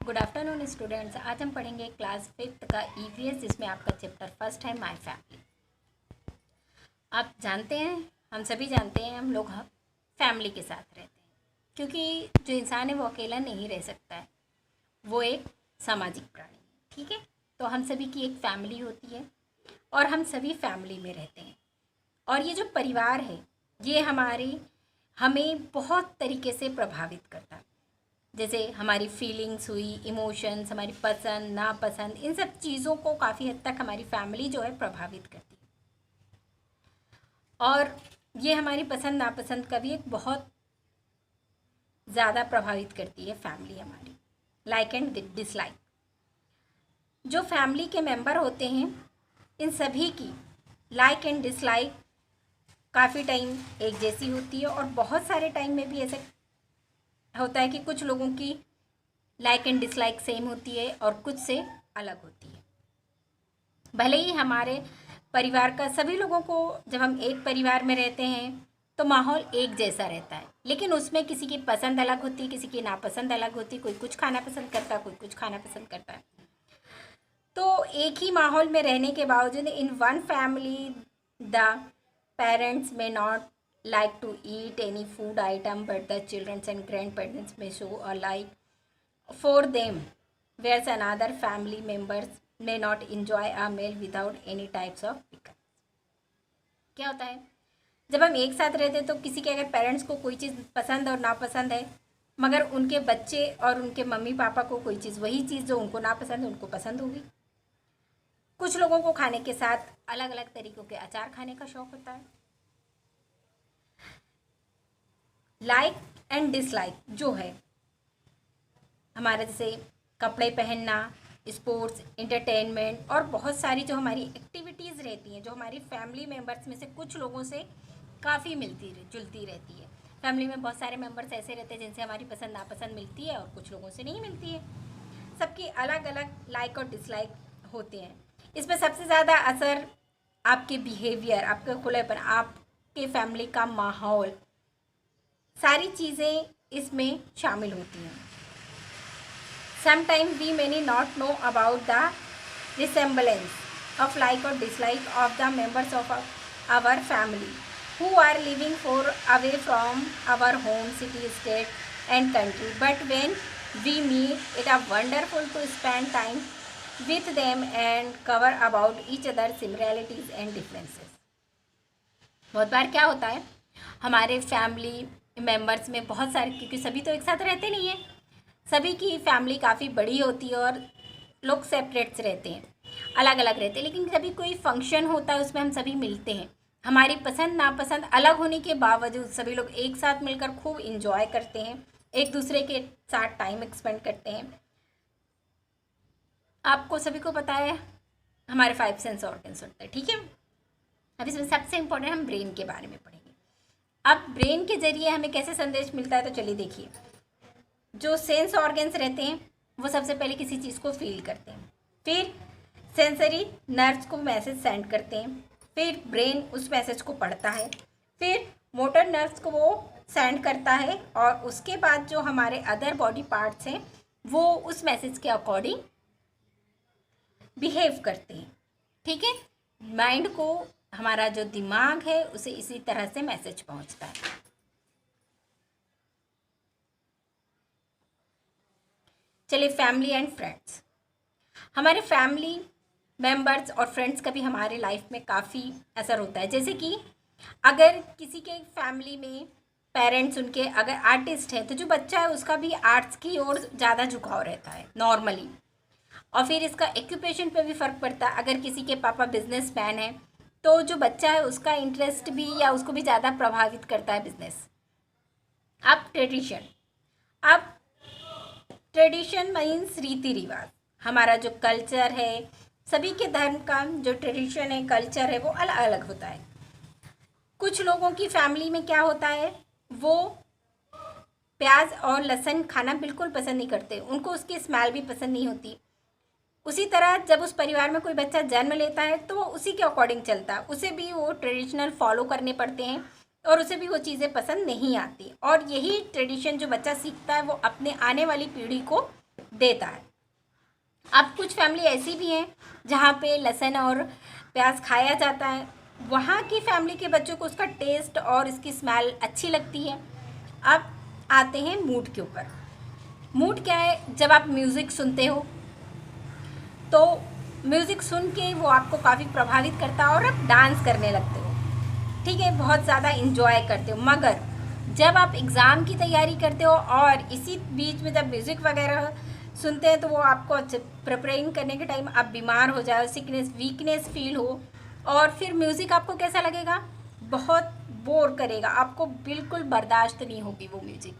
Good afternoon students. आज हम पढ़ेंगे क्लास 5th का ईवीएस, जिसमें आपका चैप्टर फर्स्ट है माय फैमिली। आप जानते हैं, हम सभी जानते हैं, हम लोग फैमिली के साथ रहते हैं, क्योंकि जो इंसान है वो अकेला नहीं रह सकता है, वो एक सामाजिक प्राणी है। ठीक है, तो हम सभी की एक फैमिली होती है और हम सभी फैमिली में रहते हैं। और ये जो परिवार है ये हमें बहुत तरीके से प्रभावित करता है। जैसे हमारी फीलिंग्स हुई, इमोशंस, हमारी पसंद नापसंद, इन सब चीज़ों को काफ़ी हद तक हमारी फैमिली जो है प्रभावित करती है। और ये हमारी पसंद नापसंद का भी एक बहुत ज़्यादा प्रभावित करती है फैमिली हमारी। लाइक एंड डिसलाइक, जो फैमिली के मेंबर होते हैं इन सभी की लाइक एंड डिसलाइक काफ़ी टाइम एक जैसी होती है, और बहुत सारे टाइम में भी ऐसे होता है कि कुछ लोगों की लाइक एंड डिसलाइक सेम होती है और कुछ से अलग होती है। भले ही हमारे परिवार का सभी लोगों को, जब हम एक परिवार में रहते हैं तो माहौल एक जैसा रहता है, लेकिन उसमें किसी की पसंद अलग होती है, किसी की नापसंद अलग होती है। कोई कुछ खाना पसंद करता है, कोई कुछ खाना पसंद करता है। तो एक ही माहौल में रहने के बावजूद in one family the parents में not like to eat any food item, but the children and grandparents may show a like for them, whereas another family members may not enjoy a meal without any types of pickle. क्या होता है, जब हम एक साथ रहते हैं तो किसी के अगर पेरेंट्स को कोई चीज़ पसंद और नापसंद है, मगर उनके बच्चे और उनके मम्मी पापा को कोई चीज़, वही चीज़ जो उनको नापसंद है उनको पसंद होगी। कुछ लोगों को खाने के साथ अलग अलग तरीक़ों के अचार खाने का शौक़ होता है। लाइक एंड डिसलाइक जो है हमारा, जैसे कपड़े पहनना, स्पोर्ट्स, एंटरटेनमेंट और बहुत सारी जो हमारी एक्टिविटीज़ रहती हैं, जो हमारी फैमिली मेम्बर्स में से कुछ लोगों से काफ़ी मिलती जुलती रहती है। फैमिली में बहुत सारे मेम्बर्स ऐसे रहते हैं जिनसे हमारी पसंद नापसंद मिलती है और कुछ लोगों से नहीं मिलती है। सबकी अलग अलग लाइक और डिसलाइक होते हैं। इसमें सबसे ज़्यादा असर आपके बिहेवियर, आपका खुलेपन, आपके फैमिली का माहौल, सारी चीज़ें इसमें शामिल होती हैं। Sometime we many not know about the resemblance of like और dislike of the members of our family who are living for away from our home, city, state and country, but when we meet it a wonderful to spend time with them and cover about each other similarities and differences. बहुत बार क्या होता है, हमारे family members में बहुत सारे, क्योंकि सभी तो एक साथ रहते नहीं हैं, सभी की फैमिली काफ़ी बड़ी होती है और लोग सेपरेट्स रहते हैं, अलग अलग रहते हैं, लेकिन कभी कोई फंक्शन होता है उसमें हम सभी मिलते हैं। हमारी पसंद नापसंद अलग होने के बावजूद सभी लोग एक साथ मिलकर खूब इंजॉय करते हैं, एक दूसरे के साथ टाइम स्पेंड करते हैं। आपको सभी को पता है हमारे 5 सेंस ऑर्गन्स होते हैं। ठीक है, अब इसमें सबसे इम्पोर्टेंट हम ब्रेन के बारे में पढ़ेंगे। अब ब्रेन के जरिए हमें कैसे संदेश मिलता है, तो चलिए देखिए। जो सेंस ऑर्गन्स रहते हैं वो सबसे पहले किसी चीज़ को फील करते हैं, फिर सेंसरी नर्व्स को मैसेज सेंड करते हैं, फिर ब्रेन उस मैसेज को पढ़ता है, फिर मोटर नर्व्स को वो सेंड करता है, और उसके बाद जो हमारे अदर बॉडी पार्ट्स हैं वो उस मैसेज के अकॉर्डिंग बिहेव करते हैं। ठीक है, माइंड को, हमारा जो दिमाग है उसे इसी तरह से मैसेज पहुंचता है। चलिए, फैमिली एंड फ्रेंड्स। हमारे फैमिली मेंबर्स और फ्रेंड्स का भी हमारे लाइफ में काफ़ी असर होता है। जैसे कि अगर किसी के फैमिली में पेरेंट्स उनके अगर आर्टिस्ट हैं, तो जो बच्चा है उसका भी आर्ट्स की ओर ज़्यादा झुकाव रहता है नॉर्मली। और फिर इसका एक्यूपेशन पे भी फ़र्क पड़ता है। अगर किसी के पापा बिजनेसमैन हैं तो जो बच्चा है उसका इंटरेस्ट भी या उसको भी ज़्यादा प्रभावित करता है बिजनेस। अब ट्रेडिशन मीन्स रीति रिवाज। हमारा जो कल्चर है, सभी के धर्म का जो ट्रेडिशन है, कल्चर है, वो अलग अलग होता है। कुछ लोगों की फैमिली में क्या होता है, वो प्याज और लहसुन खाना बिल्कुल पसंद नहीं करते, उनको उसकी स्मेल भी पसंद नहीं होती। उसी तरह जब उस परिवार में कोई बच्चा जन्म लेता है तो वो उसी के अकॉर्डिंग चलता है, उसे भी वो ट्रेडिशनल फॉलो करने पड़ते हैं और उसे भी वो चीज़ें पसंद नहीं आती। और यही ट्रेडिशन जो बच्चा सीखता है वो अपने आने वाली पीढ़ी को देता है। अब कुछ फैमिली ऐसी भी हैं जहाँ पे लहसुन और प्याज खाया जाता है, वहाँ की फैमिली के बच्चों को उसका टेस्ट और इसकी स्मेल अच्छी लगती है। अब आते हैं मूड के ऊपर। मूड क्या है? जब आप म्यूज़िक सुनते हो तो म्यूज़िक सुन के वो आपको काफ़ी प्रभावित करता है और आप डांस करने लगते हो, ठीक है, बहुत ज़्यादा इंजॉय करते हो। मगर जब आप एग्ज़ाम की तैयारी करते हो और इसी बीच में जब म्यूज़िक वगैरह सुनते हैं तो वो आपको प्रिपरेइंग करने के टाइम आप बीमार हो जाओ, सिकनेस वीकनेस फील हो, और फिर म्यूज़िक आपको कैसा लगेगा? बहुत बोर करेगा, आपको बिल्कुल बर्दाश्त नहीं होगी वो म्यूज़िक।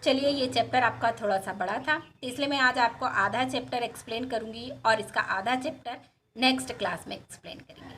चलिए, ये चैप्टर आपका थोड़ा सा बड़ा था, इसलिए मैं आज आपको आधा चैप्टर एक्सप्लेन करूँगी और इसका आधा चैप्टर नेक्स्ट क्लास में एक्सप्लेन करेंगे।